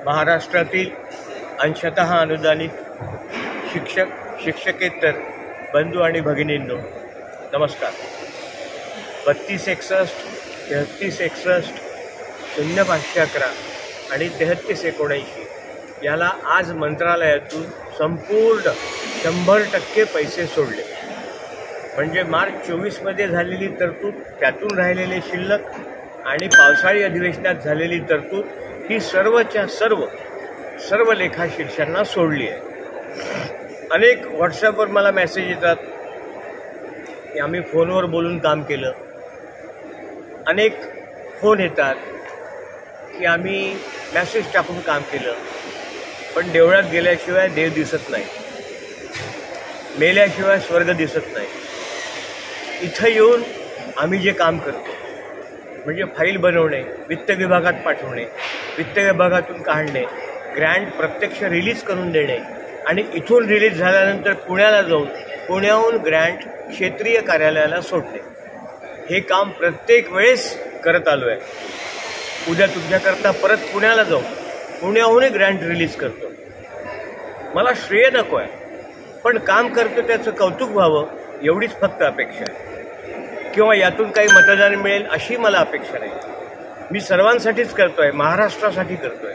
महाराष्ट्रातील अंशतः अनुदानित शिक्षक शिक्षकेतर बंधू आणि भगिनींनो नमस्कार। 3261 3361 0511 आणि 3379 याला आज मंत्रालयातून संपूर्ण 100% पैसे सोडले। म्हणजे मार्च 24 मध्ये झालेली तरतूद, त्यातून राहिलेले शिल्लक आणि पावसाळी अधिवेशनात झालेली तरतूद ही सर्वच्या सर्व लेखाशीर्षांना सोडली आहे। अनेक व्हॉट्सॲपवर मला मेसेज येतात की आम्ही फोनवर बोलून काम केलं, अनेक फोन येतात की आम्ही मेसेज टाकून काम केलं, पण देवळात गेल्याशिवाय देव दिसत नाही, मेल्याशिवाय स्वर्ग दिसत नाही। इथं येऊन आम्ही जे काम करतो म्हणजे फाईल बनवणे, वित्त विभागात पाठवणे, वित्त विभागातून काढणे, ग्रँट प्रत्यक्ष रिलीज करून देणे आणि इथून रिलीज झाल्यानंतर पुण्याला जाऊन पुण्याहून ग्रँट क्षेत्रीय कार्यालयाला सोडणे, हे काम प्रत्येक वेळेस करत आलो आहे। उद्या तुमच्याकरता परत पुण्याला जाऊन पुण्याहूनही ग्रँट रिलीज करतो। मला श्रेय नको आहे, पण काम करतो त्याचं कौतुक व्हावं एवढीच फक्त अपेक्षा आहे, किंवा यातून काही मतदान मिळेल अशी मला अपेक्षा नाही। मी सर्वांसाठीच करतोय, महाराष्ट्रासाठी करतोय,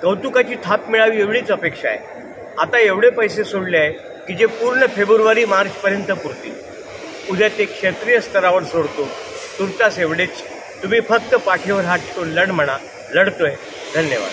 कौतुकाची थाप मिळावी एवढीच अपेक्षा आहे। आता एवढे पैसे सोडले आहे की जे पूर्ण फेब्रुवारी मार्चपर्यंत पुरतील। उद्या ते क्षेत्रीय स्तरावर सोडतो, तुर्तास एवढेच। तुम्ही फक्त पाठीवर हात ठेवून लढ म्हणा, लढतोय। धन्यवाद।